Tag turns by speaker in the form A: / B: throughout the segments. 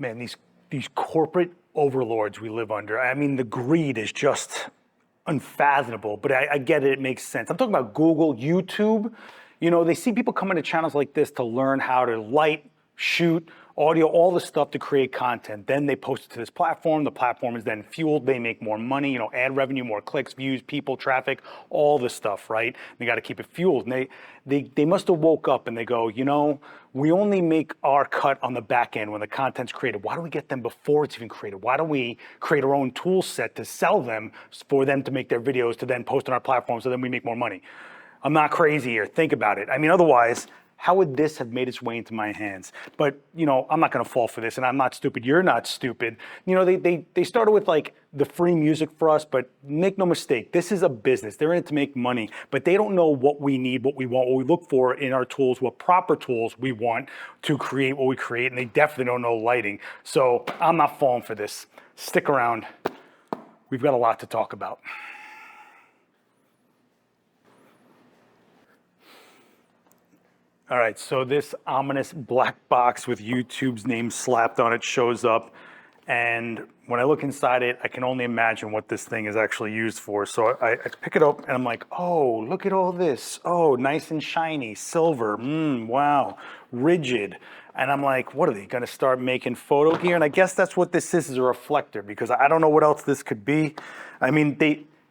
A: man, these corporate overlords we live under. I mean, the greed is just unfathomable, but I get it, it makes sense. I'm talking about Google, YouTube. You know, they see people coming to channels like this to learn how to light, shoot, audio, all the stuff to create content. Then they post it to this platform. The platform is then fueled. They make more money, you know, ad revenue, more clicks, views, people, traffic, all the stuff, right? They got to keep it fueled. And they must have woke up and they go, you know, we only make our cut on the back end when the content's created. Why don't we get them before it's even created? Why don't we create our own tool set to sell them for them to make their videos to then post on our platform so then we make more money? I'm not crazy here. Think about it. I mean, otherwise, how would this have made its way into my hands? But, you know, I'm not gonna fall for this, and I'm not stupid. You're not stupid. You know, they started with like the free music for us, but make no mistake, this is a business. They're in it to make money, but they don't know what we need, what we want, what we look for in our tools, what proper tools we want to create what we create, and they definitely don't know lighting. So I'm not falling for this. Stick around. We've got a lot to talk about. All right, so this ominous black box with YouTube's name slapped on it shows up. And when I look inside it, I can only imagine what this thing is actually used for. So I pick it up and I'm like, oh, look at all this. Oh, nice and shiny, silver, wow, rigid. And I'm like, what are they gonna start making photo gear? And I guess that's what this is a reflector, because I don't know what else this could be. I mean,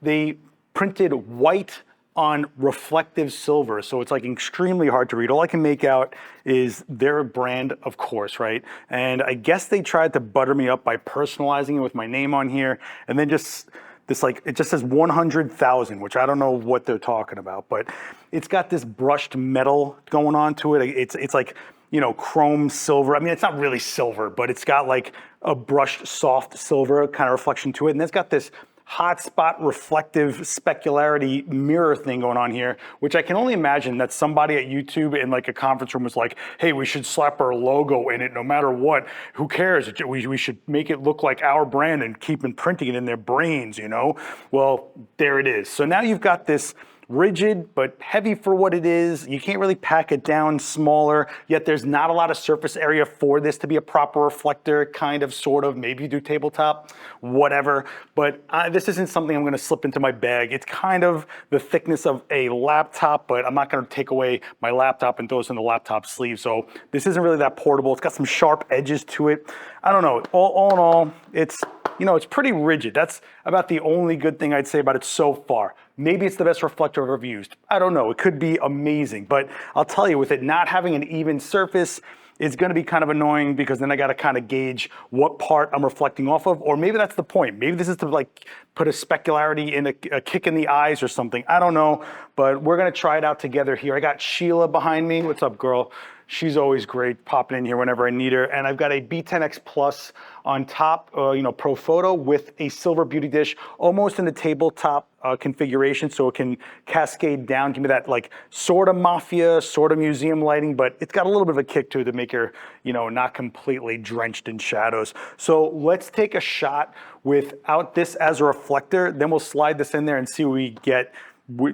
A: they printed white on reflective silver, so it's like extremely hard to read. All I can make out is their brand, of course, right? And I guess they tried to butter me up by personalizing it with my name on here, and then just this, like, it just says 100,000, which I don't know what they're talking about, but it's got this brushed metal going on to it. It's like, you know, chrome silver. I mean, it's not really silver, but it's got like a brushed soft silver kind of reflection to it, and it's got this hotspot reflective specularity mirror thing going on here, which I can only imagine that somebody at YouTube in like a conference room was like, hey, we should slap our logo in it no matter what. Who cares? We should make it look like our brand and keep imprinting it in their brains, you know? Well, there it is. So now you've got this rigid but heavy for what it is. You can't really pack it down smaller, yet there's not a lot of surface area for this to be a proper reflector, kind of, sort of. Maybe you do tabletop, whatever. But this isn't something I'm gonna slip into my bag. It's kind of the thickness of a laptop, but I'm not gonna take away my laptop and throw this in the laptop sleeve. So this isn't really that portable. It's got some sharp edges to it. I don't know, all in all, it's, you know, it's pretty rigid. That's about the only good thing I'd say about it so far. Maybe it's the best reflector I've ever used. I don't know, it could be amazing, but I'll tell you, with it not having an even surface, it's gonna be kind of annoying, because then I gotta kind of gauge what part I'm reflecting off of, or maybe that's the point. Maybe this is to like put a specularity in a kick in the eyes or something. I don't know, but we're gonna try it out together here. I got Sheila behind me. What's up, girl? She's always great, popping in here whenever I need her. And I've got a B10X Plus on top, you know, Pro Photo with a silver beauty dish, almost in the tabletop configuration, so it can cascade down, give me that like sort of mafia, sort of museum lighting, but it's got a little bit of a kick to it to make her, you know, not completely drenched in shadows. So let's take a shot without this as a reflector, then we'll slide this in there and see what we get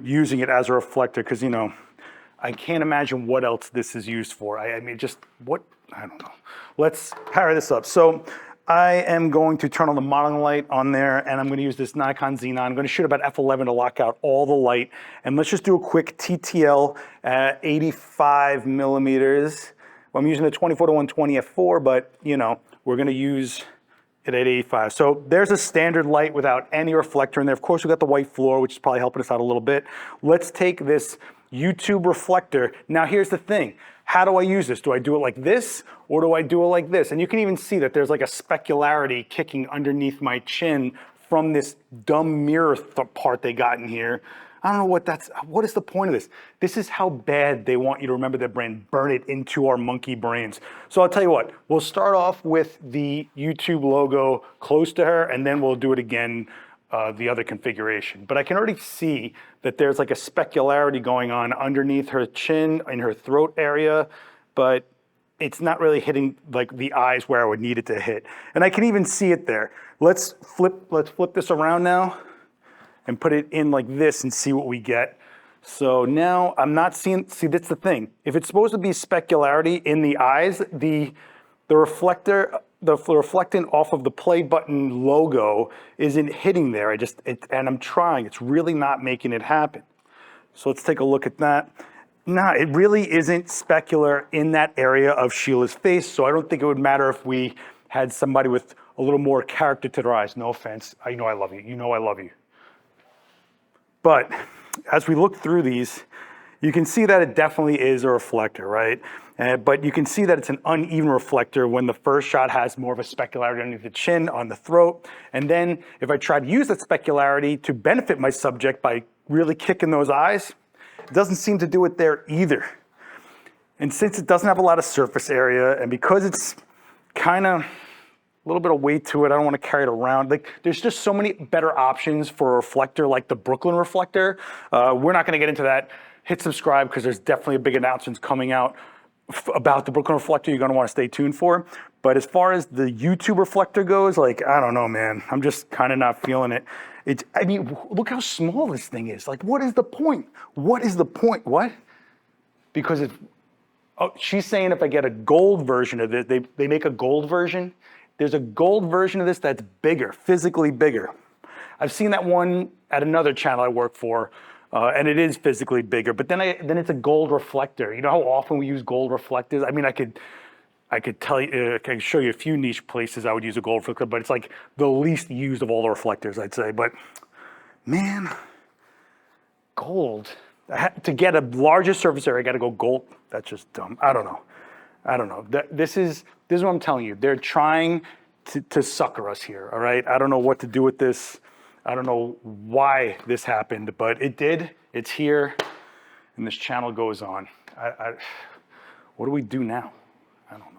A: using it as a reflector, because, you know, I can't imagine what else this is used for. I mean, just what, I don't know. Let's power this up. So I am going to turn on the modeling light on there, and I'm gonna use this Nikon Z6iii. I'm gonna shoot about f11 to lock out all the light. And let's just do a quick TTL at 85 millimeters. Well, I'm using the 24-to-120 f4, but you know, we're gonna use it at 85. So there's a standard light without any reflector in there. Of course, we got the white floor, which is probably helping us out a little bit. Let's take this YouTube reflector. Now here's the thing. How do I use this? Do I do it like this, or do I do it like this? And you can even see that there's like a specularity kicking underneath my chin from this dumb mirror part they got in here. I don't know what is the point of this? This is how bad they want you to remember their brand. Burn it into our monkey brains. So I'll tell you what, we'll start off with the YouTube logo close to her, and then we'll do it again the other configuration. But I can already see that there's like a specularity going on underneath her chin, in her throat area, but it's not really hitting like the eyes where I would need it to hit. And I can even see it there. Let's flip this around now and put it in like this and see what we get. So now I'm not seeing, see, that's the thing. If it's supposed to be specularity in the eyes, the reflector the reflectant off of the play button logo isn't hitting there. And I'm trying, it's really not making it happen. So let's take a look at that. Nah, it really isn't specular in that area of Sheila's face, so I don't think it would matter if we had somebody with a little more character to their eyes. No offense, I know I love you, you know I love you. But as we look through these, you can see that it definitely is a reflector, right? But you can see that it's an uneven reflector when the first shot has more of a specularity underneath the chin, on the throat. And then if I try to use that specularity to benefit my subject by really kicking those eyes, it doesn't seem to do it there either. And since it doesn't have a lot of surface area, and because it's kind of a little bit of weight to it, I don't want to carry it around. Like, there's just so many better options for a reflector like the Brooklyn reflector. We're not going to get into that. Hit subscribe because there's definitely a big announcements coming out about the Brooklyn reflector you're going to want to stay tuned for. But as far as the YouTube reflector goes, like, I don't know, man. I'm just kind of not feeling it. I mean, look how small this thing is. Like, what is the point? What is the point? What? Because she's saying if I get a gold version of this, they make a gold version. There's a gold version of this that's bigger, physically bigger. I've seen that one at another channel I work for, and it is physically bigger. But then it's a gold reflector. You know how often we use gold reflectors? I mean, I could tell you, I can show you a few niche places I would use a gold reflector, but it's like the least used of all the reflectors, I'd say. But man, gold. To get a larger surface area, I got to go gold. That's just dumb. I don't know. This is what I'm telling you. They're trying to sucker us here, all right? I don't know what to do with this. I don't know why this happened, but it did. It's here, and this channel goes on. What do we do now? I don't know.